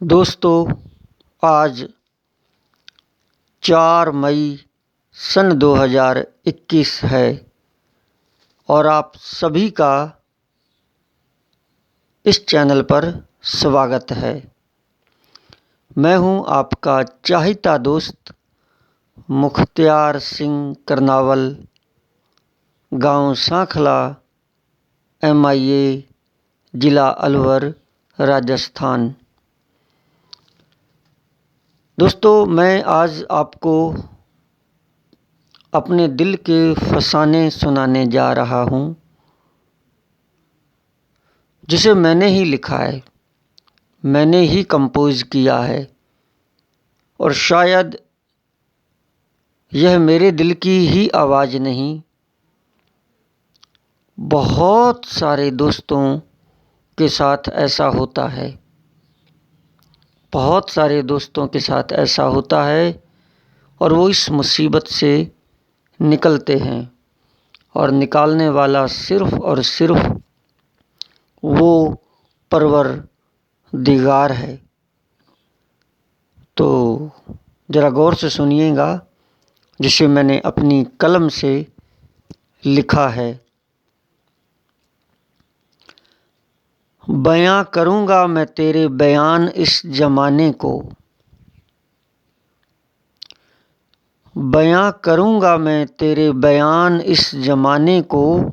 दोस्तों, आज 4 मई सन 2021 है और आप सभी का इस चैनल पर स्वागत है। मैं हूं आपका चाहता दोस्त मुख्तियार सिंह करनावल, गांव सांखला, MIA, जिला अलवर, राजस्थान। दोस्तों, मैं आज आपको अपने दिल के फसाने सुनाने जा रहा हूं, जिसे मैंने ही लिखा है, मैंने ही कंपोज किया है और शायद यह मेरे दिल की ही आवाज़ नहीं, बहुत सारे दोस्तों के साथ ऐसा होता है। बहुत सारे दोस्तों के साथ ऐसा होता है और वो इस मुसीबत से निकलते हैं और निकालने वाला सिर्फ़ और सिर्फ़ वो परवरदिगार है। तो ज़रा गौर से सुनिएगा, जिसे मैंने अपनी कलम से लिखा है। बयां करूँगा मैं तेरे बयान इस ज़माने को, बयां करूँगा मैं तेरे बयान इस ज़माने को,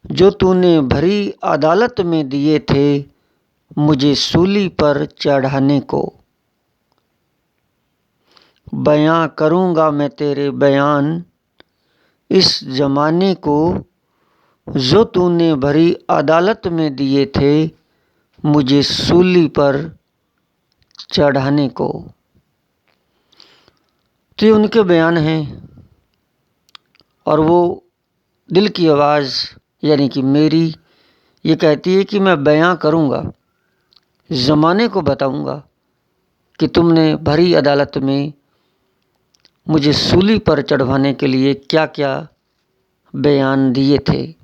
जो तूने भरी अदालत में दिए थे मुझे सूली पर चढ़ाने को। बयां करूँगा मैं तेरे बयान इस ज़माने को, जो तूने भरी अदालत में दिए थे मुझे सूली पर चढ़ाने को। तो ये उनके बयान हैं और वो दिल की आवाज़ यानी कि मेरी ये कहती है कि मैं बयां करूँगा, ज़माने को बताऊँगा कि तुमने भरी अदालत में मुझे सूली पर चढ़वाने के लिए क्या क्या बयान दिए थे।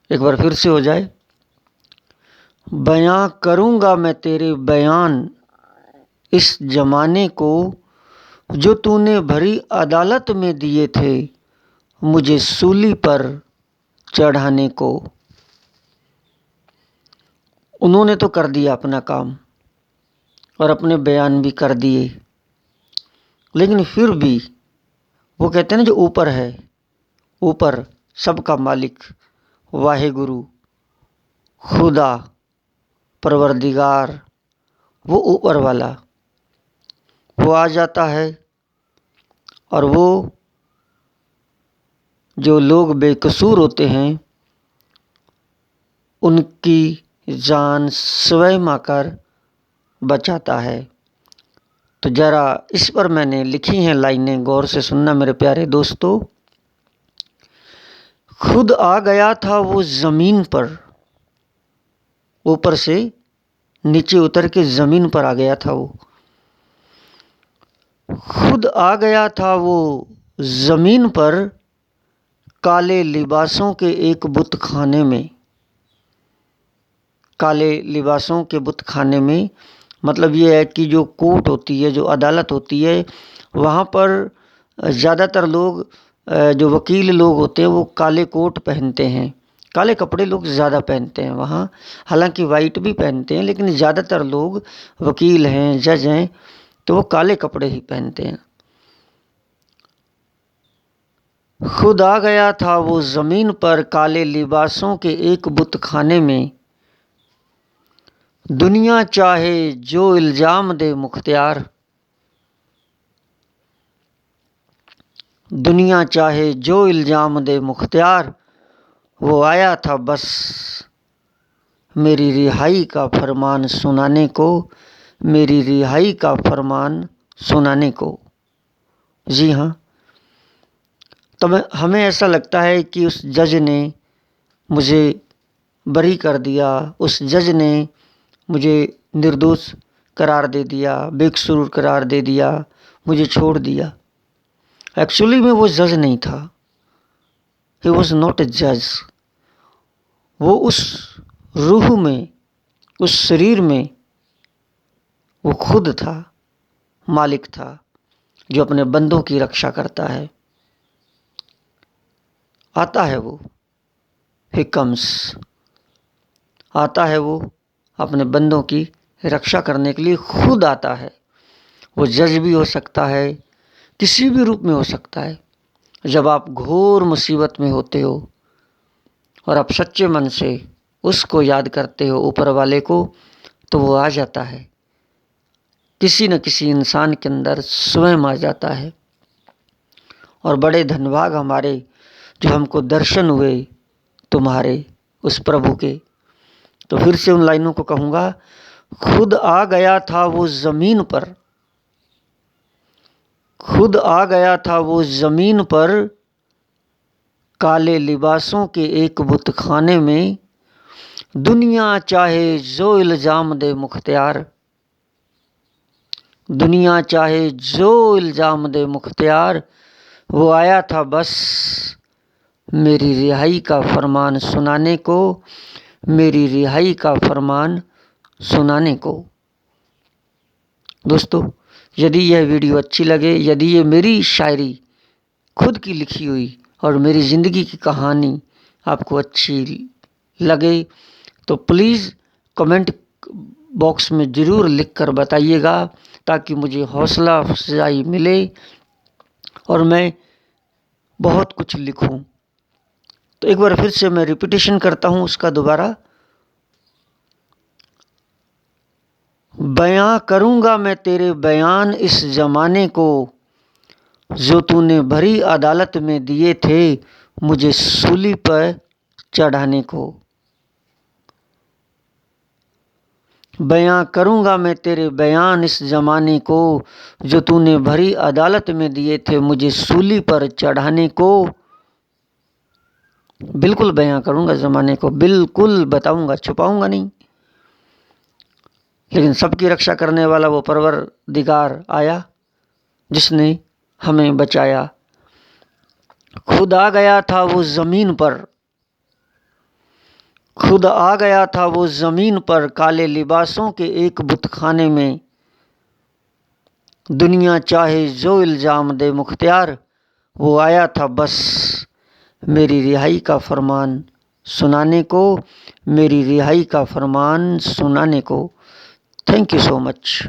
एक बार फिर से हो जाए। बयां करूँगा मैं तेरे बयान इस ज़माने को, जो तूने भरी अदालत में दिए थे मुझे सूली पर चढ़ाने को। उन्होंने तो कर दिया अपना काम और अपने बयान भी कर दिए, लेकिन फिर भी वो कहते हैं ना, जो ऊपर है, ऊपर सबका मालिक, वाहेगुरु, खुदा, परवरदिगार, वो ऊपर वाला, वो आ जाता है और वो जो लोग बेकसूर होते हैं उनकी जान स्वयं आकर बचाता है। तो ज़रा इस पर मैंने लिखी हैं लाइनें, गौर से सुनना मेरे प्यारे दोस्तों। खुद आ गया था वो ज़मीन पर, ऊपर से नीचे उतर के ज़मीन पर आ गया था वो। खुद आ गया था वो ज़मीन पर, काले लिबासों के एक बुत खाने में। काले लिबासों के बुत खाने में मतलब ये है कि जो कोर्ट होती है, जो अदालत होती है, वहाँ पर ज़्यादातर लोग, जो वकील लोग होते हैं, वो काले कोट पहनते हैं, काले कपड़े लोग ज़्यादा पहनते हैं वहाँ। हालांकि वाइट भी पहनते हैं, लेकिन ज़्यादातर लोग वकील हैं, जज हैं, तो वो काले कपड़े ही पहनते हैं। खुद आ गया था वो ज़मीन पर, काले लिबासों के एक बुत खाने में। दुनिया चाहे जो इल्ज़ाम दे मुख्तियार, दुनिया चाहे जो इल्ज़ाम दे मुख्तियार, वो आया था बस मेरी रिहाई का फरमान सुनाने को, मेरी रिहाई का फरमान सुनाने को। जी हाँ, तो हमें ऐसा लगता है कि उस जज ने मुझे बरी कर दिया, उस जज ने मुझे निर्दोष करार दे दिया, बेकसूर करार दे दिया, मुझे छोड़ दिया। एक्चुअली में वो जज नहीं था, ही वॉज नॉट ए जज। वो उस रूह में, उस शरीर में वो खुद था, मालिक था, जो अपने बंदों की रक्षा करता है। आता है वो, ही कम्स, आता है वो अपने बंदों की रक्षा करने के लिए खुद आता है। वो जज भी हो सकता है, किसी भी रूप में हो सकता है। जब आप घोर मुसीबत में होते हो और आप सच्चे मन से उसको याद करते हो, ऊपर वाले को, तो वो आ जाता है, किसी न किसी इंसान के अंदर स्वयं आ जाता है। और बड़े धन्यभाग हमारे जो हमको दर्शन हुए तुम्हारे उस प्रभु के। तो फिर से उन लाइनों को कहूँगा, खुद आ गया था वो ज़मीन पर, खुद आ गया था वो ज़मीन पर, काले लिबासों के एक बुतखाने में, दुनिया चाहे जो इल्ज़ाम दे मुख्तियार, दुनिया चाहे जो इल्ज़ाम दे मुख्तियार, वो आया था बस मेरी रिहाई का फरमान सुनाने को, मेरी रिहाई का फरमान सुनाने को। दोस्तों, यदि यह वीडियो अच्छी लगे, यदि ये मेरी शायरी खुद की लिखी हुई और मेरी ज़िंदगी की कहानी आपको अच्छी लगे, तो प्लीज़ कमेंट बॉक्स में ज़रूर लिख कर बताइएगा, ताकि मुझे हौसला अफजाई मिले और मैं बहुत कुछ लिखूं। तो एक बार फिर से मैं रिपीटेशन करता हूं उसका दोबारा। बयां करूंगा मैं तेरे बयान इस ज़माने को, जो तूने भरी अदालत में दिए थे मुझे सूली पर चढ़ाने को। बयां करूंगा मैं तेरे बयान इस ज़माने को, जो तूने भरी अदालत में दिए थे मुझे सूली पर चढ़ाने को। बिल्कुल बयां करूंगा ज़माने को, बिल्कुल बताऊंगा, छुपाऊंगा नहीं। लेकिन सबकी रक्षा करने वाला वो परवरदिगार आया जिसने हमें बचाया। खुद आ गया था वो ज़मीन पर, खुद आ गया था वो ज़मीन पर, काले लिबासों के एक बुतखाने में, दुनिया चाहे जो इल्ज़ाम दे मुख्तियार, वो आया था बस मेरी रिहाई का फरमान सुनाने को, मेरी रिहाई का फरमान सुनाने को। Thank you so much.